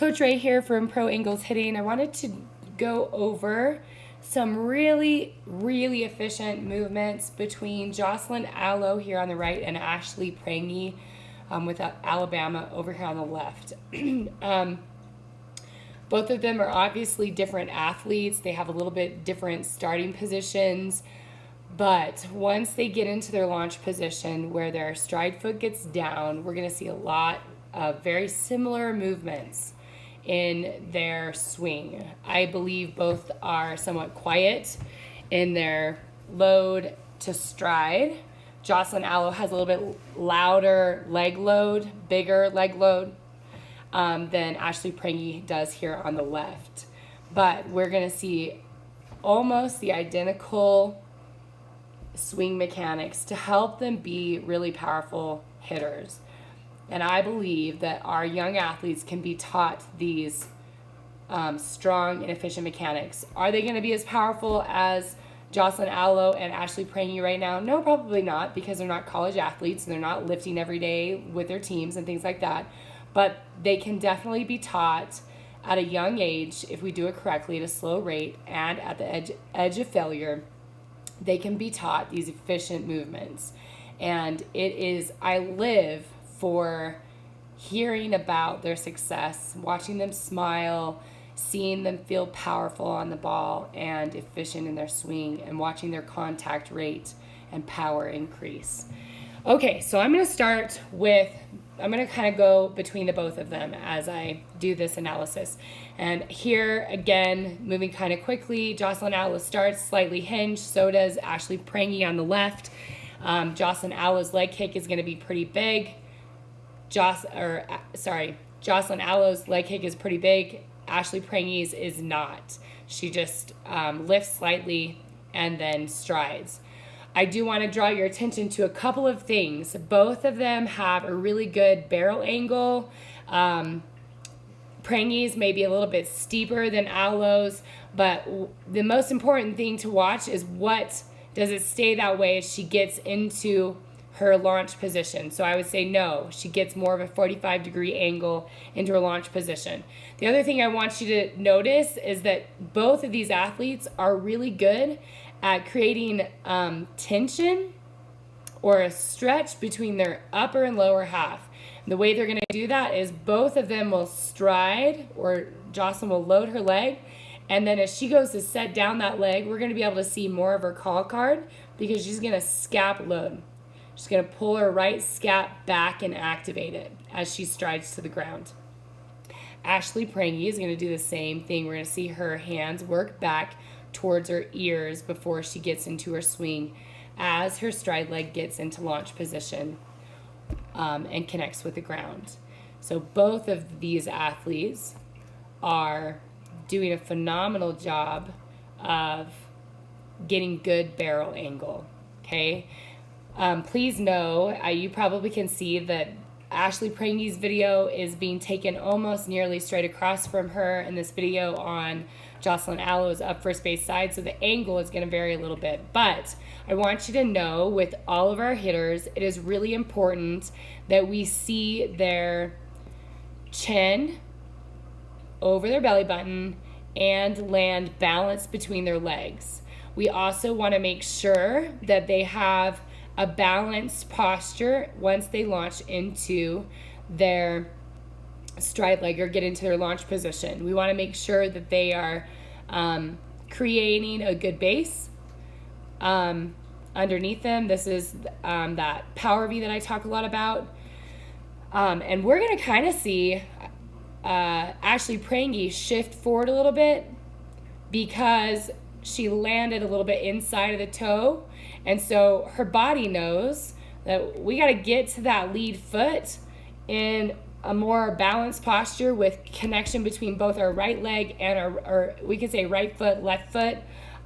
Coach Ray here from Pro Angles Hitting. I wanted to go over some really efficient movements between Jocelyn Allo here on the right and Ashley Prange with Alabama over here on the left. Both of them are obviously different athletes. They have a little bit different starting positions, but once they get into their launch position where their stride foot gets down, we're going to see a lot of very similar movements in their swing. I believe both are somewhat quiet in their load to stride. Jocelyn Allo has a little bit louder leg load, bigger leg load than Ashley Prange does here on the left. But we're going to see almost the identical swing mechanics to help them be really powerful hitters. And I believe that our young athletes can be taught these strong and efficient mechanics. Are they going to be as powerful as Jocelyn Allo and Ashley Prange right now? No, probably not, because they're not college athletes and they're not lifting every day with their teams and things like that. But they can definitely be taught at a young age, if we do it correctly, at a slow rate and at the edge of failure. They can be taught these efficient movements. And I live for hearing about their success, watching them smile, seeing them feel powerful on the ball and efficient in their swing, and watching their contact rate and power increase. Okay, so I'm going to kind of go between the both of them as I do this analysis. And here, again, moving kind of quickly, Jocelyn Allo starts slightly hinged, so does Ashley Prange on the left. Jocelyn Allo's leg kick is going to be pretty big. Jocelyn Allo's leg kick is pretty big. Ashley Prange's is not. She just lifts slightly and then strides. I do want to draw your attention to a couple of things. Both of them have a really good barrel angle. Prange's may be a little bit steeper than Allo's, but the most important thing to watch is does it stay that way as she gets into her launch position. So I would say no, she gets more of a 45-degree angle into her launch position. The other thing I want you to notice is that both of these athletes are really good at creating tension or a stretch between their upper and lower half. The way they're going to do that is both of them will stride, or Jocelyn will load her leg, and then as she goes to set down that leg, we're going to be able to see more of her call card because she's going to scap load. She's going to pull her right scap back and activate it as she strides to the ground. Ashley Prange is going to do the same thing. We're going to see her hands work back towards her ears before she gets into her swing as her stride leg gets into launch position and connects with the ground. So both of these athletes are doing a phenomenal job of getting good barrel angle, okay? Please know, you probably can see that Ashley Prange's video is being taken almost nearly straight across from her, and this video on Jocelyn Allo's up first base side, so the angle is going to vary a little bit. But I want you to know, with all of our hitters, it is really important that we see their chin over their belly button and land balanced between their legs. We also want to make sure that they have a balanced posture once they launch into their stride leg or get into their launch position. We want to make sure that they are creating a good base underneath them. This is that power V that I talk a lot about. And we're going to kind of see Ashley Prange shift forward a little bit because she landed a little bit inside of the toe. And so her body knows that we got to get to that lead foot in a more balanced posture with connection between both our right leg and our we could say right foot, left foot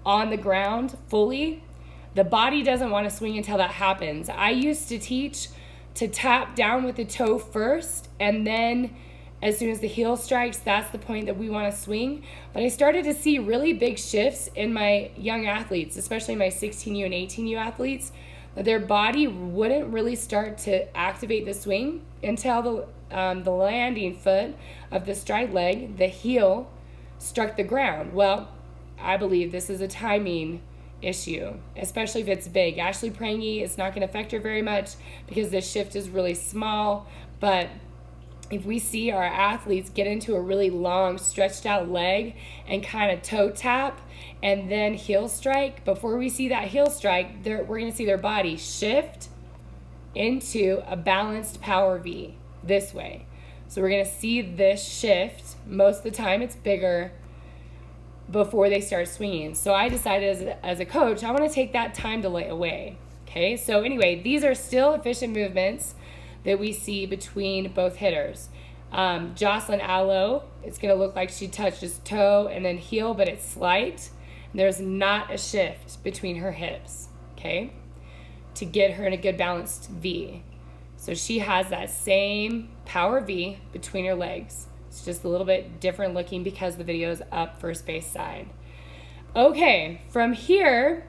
on the ground fully. The body doesn't want to swing until that happens. I used to teach to tap down with the toe first, and then as soon as the heel strikes, that's the point that we want to swing. But I started to see really big shifts in my young athletes, especially my 16U and 18U athletes, their body wouldn't really start to activate the swing until the landing foot of the stride leg, the heel, struck the ground. Well, I believe this is a timing issue, especially if it's big. Ashley Prange, it's not going to affect her very much because the shift is really small, but if we see our athletes get into a really long stretched out leg and kind of toe tap and then heel strike, before we see that heel strike, we're going to see their body shift into a balanced power V this way. So we're going to see this shift. Most of the time it's bigger before they start swinging. So I decided as a coach, I want to take that time delay away. Okay, so anyway, these are still efficient movements that we see between both hitters. Jocelyn Alo, it's going to look like she touches toe and then heel, but it's slight. There's not a shift between her hips, okay, to get her in a good balanced V. So she has that same power V between her legs. It's just a little bit different looking because the video is up first base side. Okay, from here,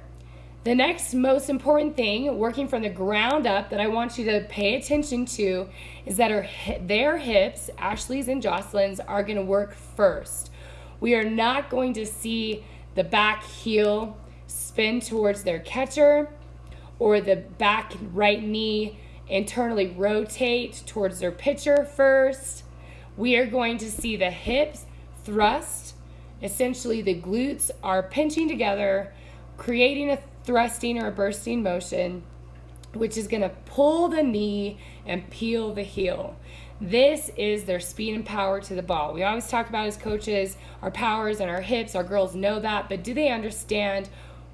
the next most important thing, working from the ground up, that I want you to pay attention to is that their hips, Ashley's and Jocelyn's, are going to work first. We are not going to see the back heel spin towards their catcher or the back right knee internally rotate towards their pitcher first. We are going to see the hips thrust. Essentially, the glutes are pinching together, creating a thrusting or a bursting motion, which is going to pull the knee and peel the heel. This is their speed and power to the ball. We always talk about as coaches, our powers and our hips. Our girls know that, but do they understand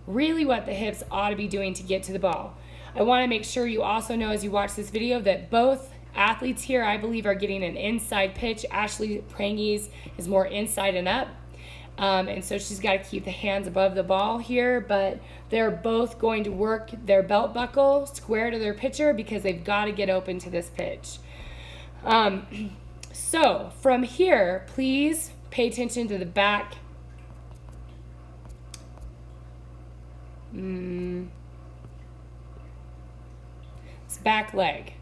really what the hips ought to be doing to get to the ball? I want to make sure you also know as you watch this video that both athletes here, I believe, are getting an inside pitch. Ashley Prange's is more inside and up. And so she's got to keep the hands above the ball here, but they're both going to work their belt buckle square to their pitcher because they've got to get open to this pitch. So from here, please pay attention to the back. It's back leg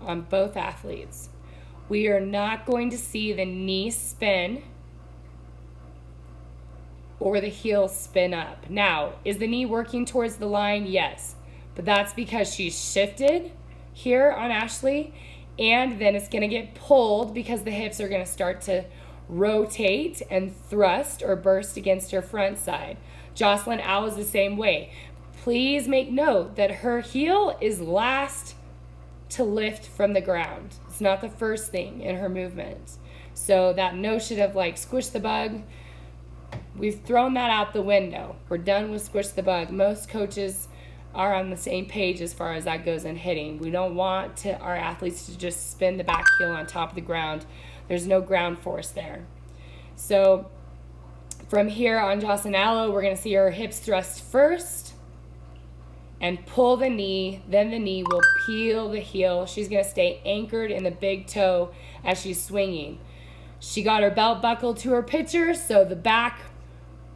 on both athletes. We are not going to see the knee spin or the heel spin up. Now, is the knee working towards the line? Yes, but that's because she's shifted here on Ashley, and then it's going to get pulled because the hips are going to start to rotate and thrust or burst against her front side. Jocelyn Al is the same way. Please make note that her heel is last to lift from the ground. It's not the first thing in her movement. So that notion of like squish the bug, we've thrown that out the window. We're done with squish the bug. Most coaches are on the same page as far as that goes in hitting. We don't want our athletes to just spin the back heel on top of the ground. There's no ground force there. So from here on Jocelyn Alo, we're going to see her hips thrust first and pull the knee, then the knee will peel the heel. She's going to stay anchored in the big toe as she's swinging. She got her belt buckled to her pitcher, so the back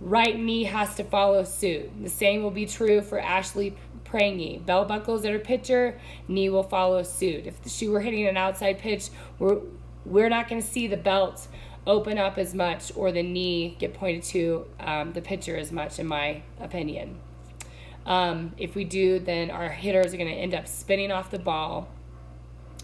right knee has to follow suit. The same will be true for Ashley Prange. Belt buckles at her pitcher, knee will follow suit. If she were hitting an outside pitch, we're not going to see the belt open up as much or the knee get pointed to the pitcher as much, in my opinion. If we do, then our hitters are going to end up spinning off the ball.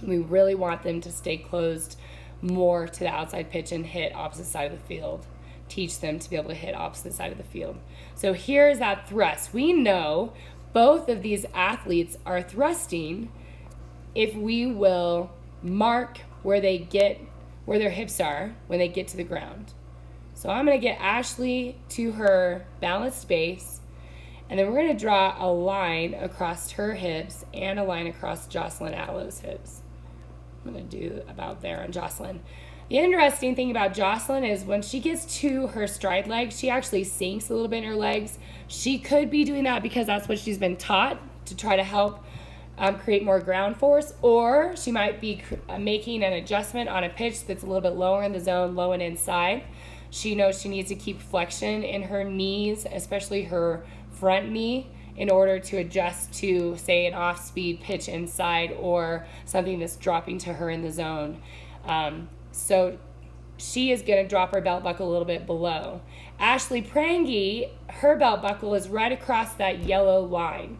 We really want them to stay closed more to the outside pitch and hit opposite side of the field. Teach them to be able to hit opposite side of the field. So here's that thrust. We know both of these athletes are thrusting if we will mark where their hips are when they get to the ground. So I'm going to get Ashley to her balanced base, and then we're going to draw a line across her hips and a line across Jocelyn Alo's hips. I'm going to do about there on Jocelyn. The interesting thing about Jocelyn is when she gets to her stride leg, she actually sinks a little bit in her legs. She could be doing that because that's what she's been taught to try to help create more ground force, or she might be making an adjustment on a pitch that's a little bit lower in the zone, low and inside. She knows she needs to keep flexion in her knees, especially her front knee, in order to adjust to, say, an off-speed pitch inside or something that's dropping to her in the zone. So she is going to drop her belt buckle a little bit below. Ashley Prange, her belt buckle is right across that yellow line.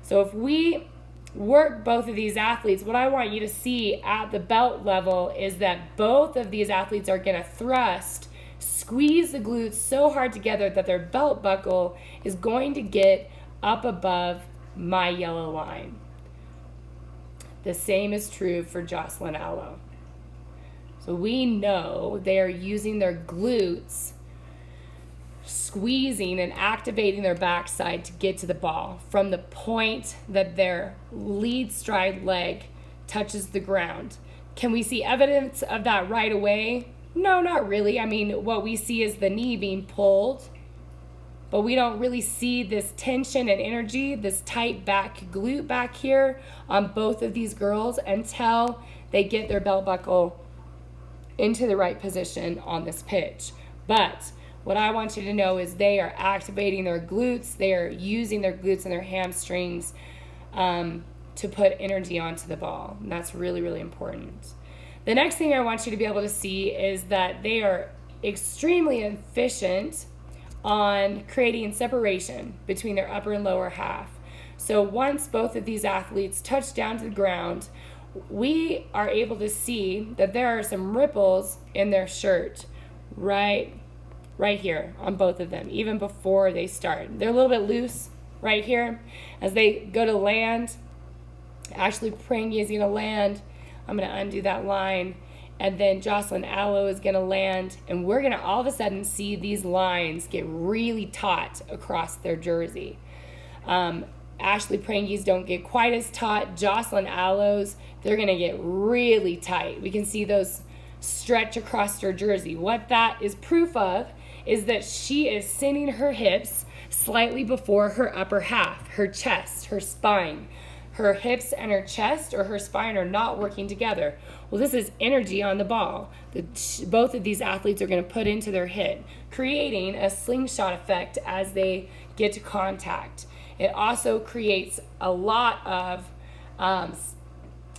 So if we work both of these athletes, what I want you to see at the belt level is that both of these athletes are going to thrust, squeeze the glutes so hard together that their belt buckle is going to get up above my yellow line. The same is true for Jocelyn Allo. So we know they are using their glutes, squeezing and activating their backside to get to the ball from the point that their lead stride leg touches the ground. Can we see evidence of that right away? No, not really. I mean, what we see is the knee being pulled, but we don't really see this tension and energy, this tight back glute back here on both of these girls until they get their belt buckle into the right position on this pitch. But what I want you to know is they are activating their glutes. They are using their glutes and their hamstrings to put energy onto the ball. And that's really, really important. The next thing I want you to be able to see is that they are extremely efficient on creating separation between their upper and lower half. So once both of these athletes touch down to the ground, we are able to see that there are some ripples in their shirt right here on both of them, even before they start. They're a little bit loose right here. As they go to land, Ashley Prange is going to land. I'm going to undo that line. And then Jocelyn Allo is going to land. And we're going to all of a sudden see these lines get really taut across their jersey. Ashley Prange's don't get quite as taut. Jocelyn Allo's, they're going to get really tight. We can see those stretch across her jersey. What that is proof of is that she is sending her hips slightly before her upper half, her chest, her spine. Her hips and her chest or her spine are not working together. Well, this is energy on the ball that both of these athletes are going to put into their hit, creating a slingshot effect as they get to contact. It also creates a lot of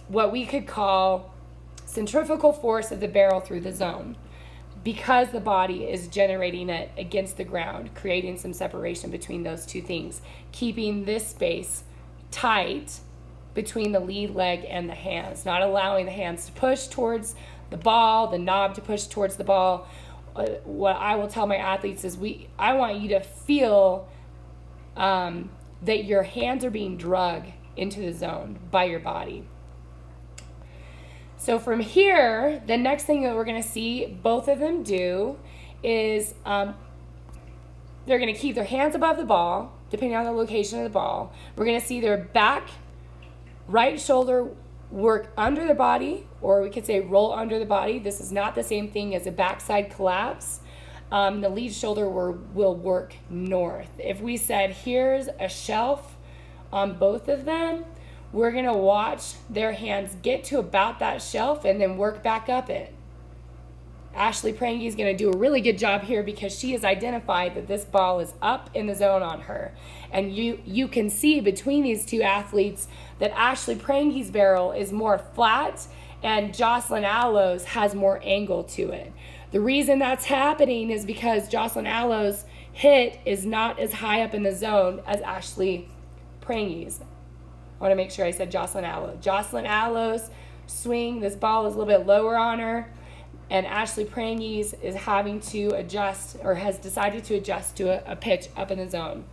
what we could call centrifugal force of the barrel through the zone, because the body is generating it against the ground, creating some separation between those two things, keeping this space tight between the lead leg and the hands, not allowing the hands to push towards the ball, the knob to push towards the ball. What I will tell my athletes is I want you to feel that your hands are being dragged into the zone by your body. So from here, the next thing that we're going to see both of them do is they're going to keep their hands above the ball, depending on the location of the ball. We're going to see their back right shoulder work under the body, or we could say roll under the body. This is not the same thing as a backside collapse. The lead shoulder will work north. If we said here's a shelf on both of them, we're going to watch their hands get to about that shelf and then work back up it. Ashley Prange is going to do a really good job here because she has identified that this ball is up in the zone on her. And you can see between these two athletes that Ashley Prange's barrel is more flat and Jocelyn Allo's has more angle to it. The reason that's happening is because Jocelyn Allo's hit is not as high up in the zone as Ashley Prange's. I want to make sure I said Jocelyn Allo. Jocelyn Allo's swing, this ball is a little bit lower on her, and Ashley Prange's is having to adjust, or has decided to adjust to a pitch up in the zone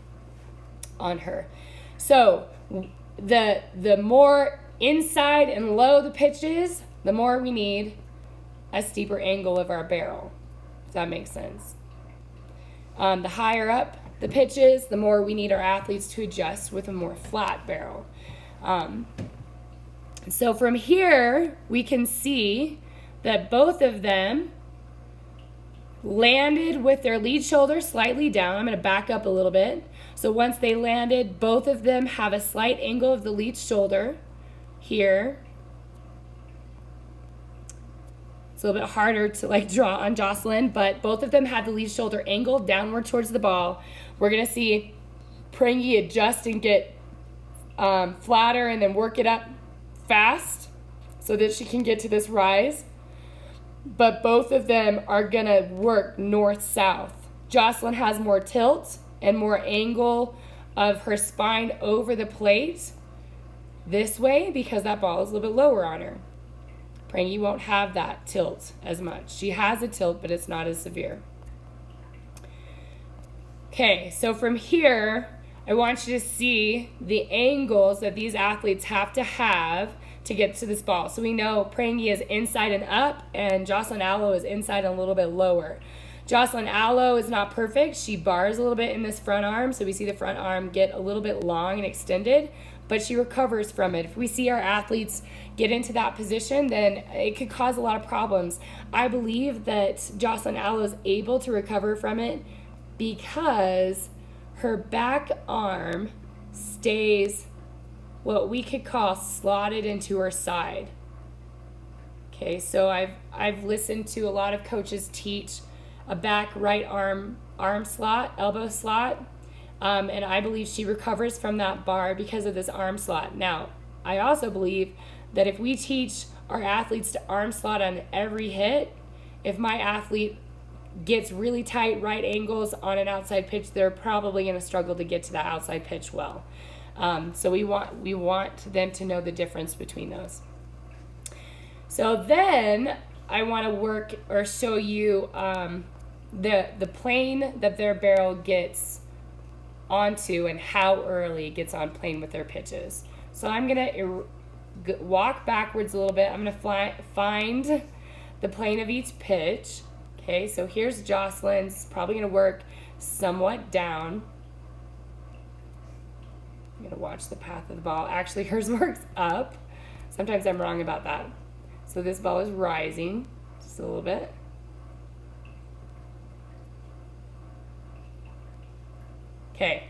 on her. So the more inside and low the pitch is, the more we need a steeper angle of our barrel. Does that make sense? The higher up the pitch is, the more we need our athletes to adjust with a more flat barrel. So from here, we can see that both of them landed with their lead shoulder slightly down. I'm going to back up a little bit. So once they landed, both of them have a slight angle of the lead shoulder here. It's a little bit harder to draw on Jocelyn, but both of them have the lead shoulder angled downward towards the ball. We're going to see Prange adjust and get flatter and then work it up fast so that she can get to this rise. But both of them are going to work north-south. Jocelyn has more tilt and more angle of her spine over the plate this way because that ball is a little bit lower on her. Prange won't have that tilt as much. She has a tilt, but it's not as severe. Okay, so from here, I want you to see the angles that these athletes have to get to this ball. So we know Prange is inside and up, and Jocelyn Allo is inside and a little bit lower. Jocelyn Allo is not perfect. She bars a little bit in this front arm, so we see the front arm get a little bit long and extended, but she recovers from it. If we see our athletes get into that position, then it could cause a lot of problems. I believe that Jocelyn Allo is able to recover from it because her back arm stays what we could call slotted into her side. Okay, so I've listened to a lot of coaches teach a back right arm slot, elbow slot, and I believe she recovers from that bar because of this arm slot. Now, I also believe that if we teach our athletes to arm slot on every hit, if my athlete gets really tight right angles on an outside pitch, they're probably going to struggle to get to that outside pitch well. So we want them to know the difference between those. So then I want to work or show you the plane that their barrel gets onto and how early it gets on plane with their pitches. So I'm going to walk backwards a little bit. I'm going to find the plane of each pitch. Okay, so here's Jocelyn's. Probably going to work somewhat down. I'm going to watch the path of the ball. Actually, hers works up. Sometimes I'm wrong about that. So this ball is rising just a little bit. Okay,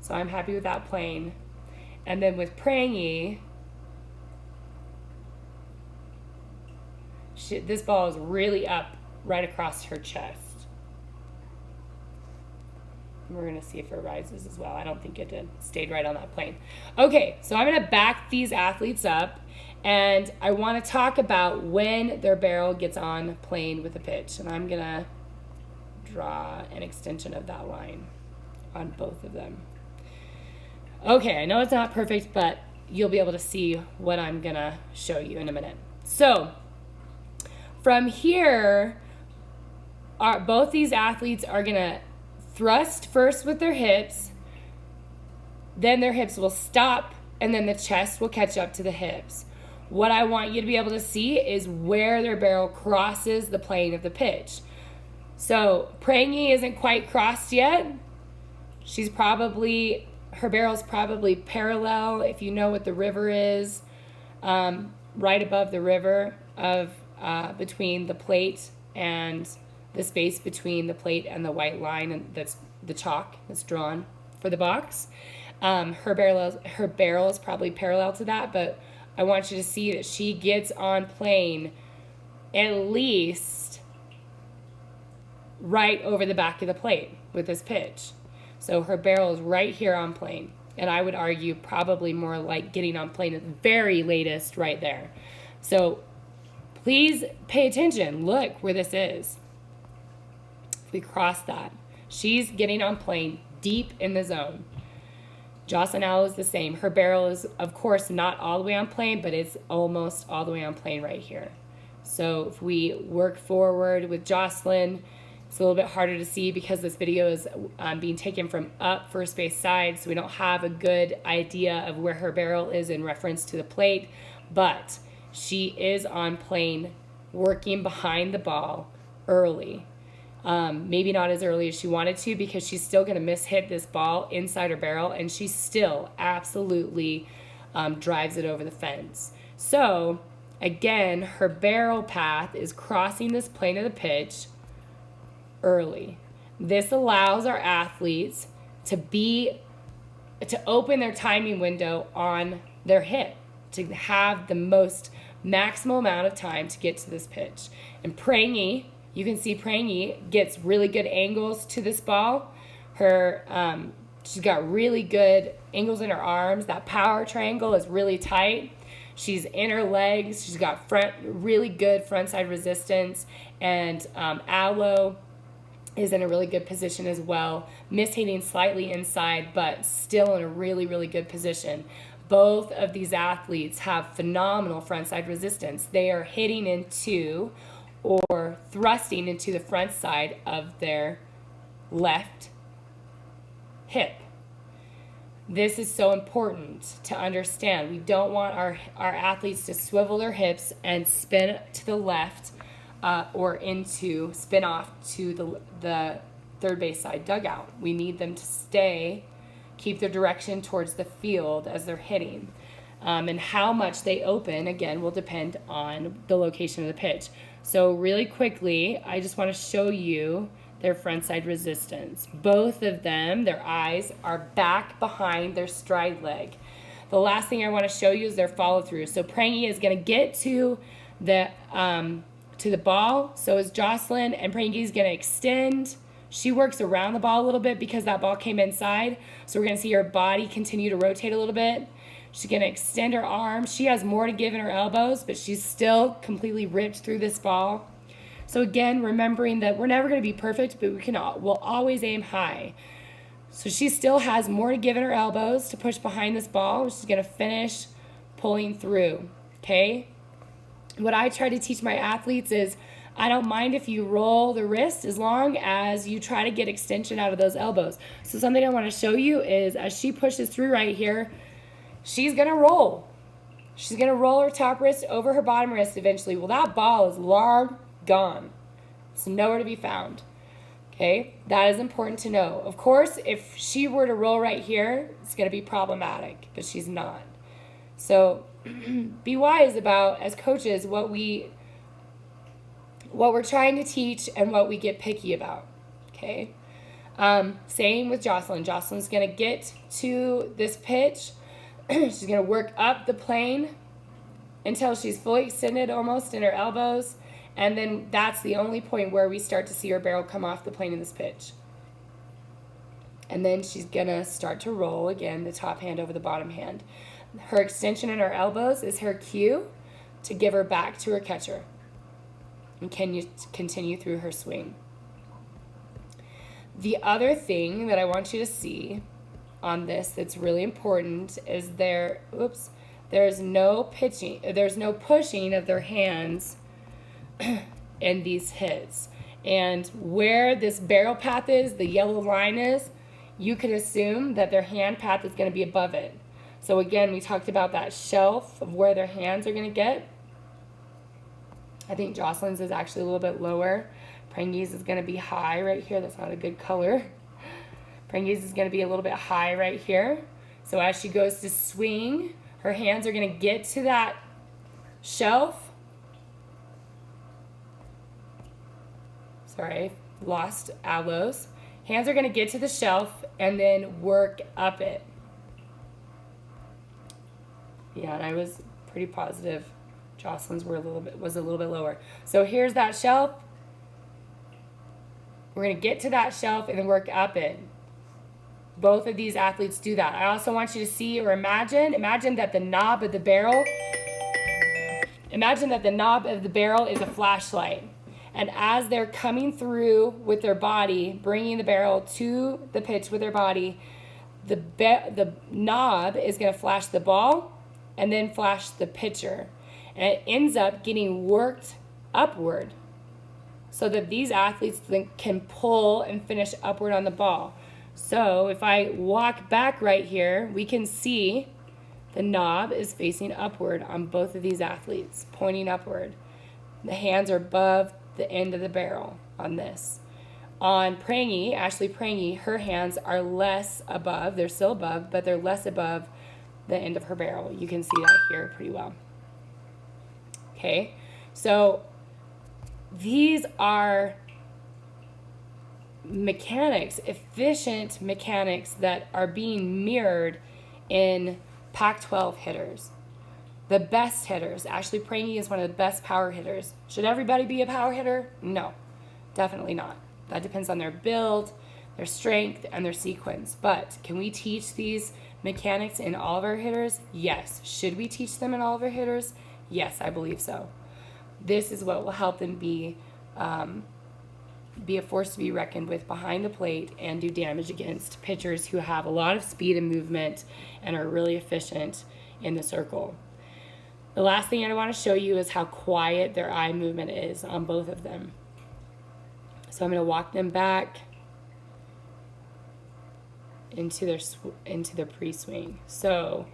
so I'm happy with that plane. And then with Prange, this ball is really up right across her chest. We're going to see if it rises as well. I don't think it did. It stayed right on that plane. Okay, so I'm going to back these athletes up, and I want to talk about when their barrel gets on plane with a pitch. And I'm going to draw an extension of that line on both of them. Okay, I know it's not perfect, but you'll be able to see what I'm going to show you in a minute. So from here, both these athletes are going to thrust first with their hips, then their hips will stop, and then the chest will catch up to the hips. What I want you to be able to see is where their barrel crosses the plane of the pitch. So Prange isn't quite crossed yet. Her barrel's probably parallel, if you know what the river is, right above the river of between the plate and the space between the plate and the white line, and that's the chalk that's drawn for the box. Her barrel is probably parallel to that, but I want you to see that she gets on plane at least right over the back of the plate with this pitch. So her barrel is right here on plane, and I would argue probably more like getting on plane at the very latest right there. So please pay attention. Look where this is. We cross that. She's getting on plane deep in the zone. Jocelyn Allo is the same. Her barrel is, of course, not all the way on plane, but it's almost all the way on plane right here. So if we work forward with Jocelyn, it's a little bit harder to see because this video is being taken from up first base side, so we don't have a good idea of where her barrel is in reference to the plate, but she is on plane working behind the ball early. Maybe not as early as she wanted to because she's still going to mishit this ball inside her barrel, and she still absolutely drives it over the fence. So again, her barrel path is crossing this plane of the pitch early. This allows our athletes to open their timing window on their hit, to have the most maximal amount of time to get to this pitch. And Prange, you can see Prange gets really good angles to this ball. She's got really good angles in her arms. That power triangle is really tight. She's in her legs. She's got really good front side resistance. And Aloe is in a really good position as well. Mishitting slightly inside, but still in a really, really good position. Both of these athletes have phenomenal front side resistance. They are hitting into or thrusting into the front side of their left hip. This is so important to understand. We don't want our athletes to swivel their hips and spin to the left or spin off to the third base side dugout. We need them to keep their direction towards the field as they're hitting. And how much they open, again, will depend on the location of the pitch. So really quickly, I just want to show you their front side resistance. Both of them, their eyes are back behind their stride leg. The last thing I want to show you is their follow through. So Prange is going to get to the ball. So is Jocelyn, and Prange is going to extend. She works around the ball a little bit because that ball came inside. So we're going to see her body continue to rotate a little bit. She's going to extend her arms. She has more to give in her elbows, but she's still completely ripped through this ball. So again, remembering that we're never going to be perfect, but we'll always aim high. So she still has more to give in her elbows to push behind this ball. She's going to finish pulling through, okay? What I try to teach my athletes is I don't mind if you roll the wrist as long as you try to get extension out of those elbows. So something I want to show you is as she pushes through right here, she's going to roll. She's going to roll her top wrist over her bottom wrist eventually. Well, that ball is long gone. It's nowhere to be found. Okay, that is important to know. Of course, if she were to roll right here, it's going to be problematic, but she's not. So be wise about, as coaches, what we're trying to teach and what we get picky about. Okay, same with Jocelyn. Jocelyn's going to get to this pitch. She's going to work up the plane until she's fully extended almost in her elbows. And then that's the only point where we start to see her barrel come off the plane in this pitch. And then she's going to start to roll again, the top hand over the bottom hand. Her extension in her elbows is her cue to give her back to her catcher. And can you continue through her swing? The other thing that I want you to see on this that's really important is there's no pushing of their hands in these hits. And where this barrel path is, the yellow line is, you can assume that their hand path is going to be above it. So again, we talked about that shelf of where their hands are going to get. I think Jocelyn's is actually a little bit lower. Prange's is going to be high right here. That's not a good color. Prange's is going to be a little bit high right here. So as she goes to swing, her hands are going to get to that shelf. Sorry, lost Aloe's. Hands are going to get to the shelf and then work up it. Yeah, and I was pretty positive Jocelyn's was a little bit lower. So here's that shelf. We're going to get to that shelf and then work up it. Both of these athletes do that. I also want you to see or imagine that the knob of the barrel is a flashlight. And as they're coming through with their body, bringing the barrel to the pitch with their body, the knob is going to flash the ball and then flash the pitcher. And it ends up getting worked upward so that these athletes then can pull and finish upward on the ball. So if I walk back right here, we can see the knob is facing upward on both of these athletes, pointing upward. The hands are above the end of the barrel on this. On Prange, Ashley Prange, her hands are less above. They're still above, but they're less above the end of her barrel. You can see that here pretty well. Okay, so these are mechanics, efficient mechanics that are being mirrored in Pac-12 hitters. The best hitters. Ashley Prange is one of the best power hitters. Should everybody be a power hitter? No, definitely not. That depends on their build, their strength, and their sequence. But can we teach these mechanics in all of our hitters? Yes. Should we teach them in all of our hitters? Yes, I believe so. This is what will help them be a force to be reckoned with behind the plate and do damage against pitchers who have a lot of speed and movement and are really efficient in the circle. The last thing I want to show you is how quiet their eye movement is on both of them. So I'm going to walk them back into their pre-swing. So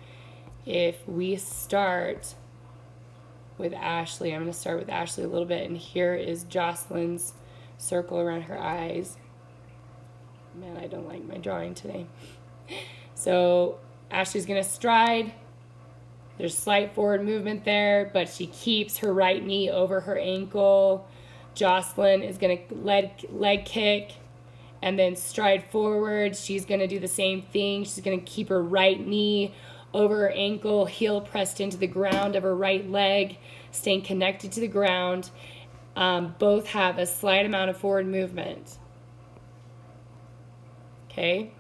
if we start with Ashley, I'm going to start with Ashley a little bit, and here is Jocelyn's circle around her eyes. Man, I don't like my drawing today. So Ashley's going to stride. There's slight forward movement there, but she keeps her right knee over her ankle. Jocelyn is going to leg kick and then stride forward. She's going to do the same thing. She's going to keep her right knee over her ankle, heel pressed into the ground of her right leg, staying connected to the ground. Both have a slight amount of forward movement. Okay?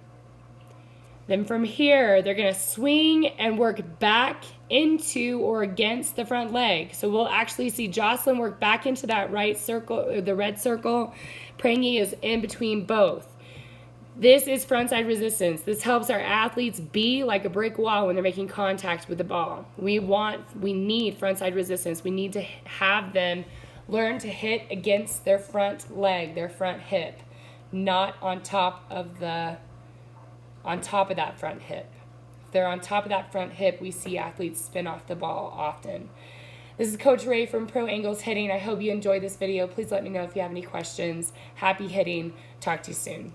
Then from here, they're going to swing and work back into or against the front leg. So we'll actually see Jocelyn work back into that right circle, or the red circle. Prange is in between both. This is frontside resistance. This helps our athletes be like a brick wall when they're making contact with the ball. We need frontside resistance. We need to have them learn to hit against their front leg, their front hip, not on top of that front hip. If they're on top of that front hip, we see athletes spin off the ball often. This is Coach Ray from Pro Angles Hitting. I hope you enjoyed this video. Please let me know if you have any questions. Happy hitting. Talk to you soon.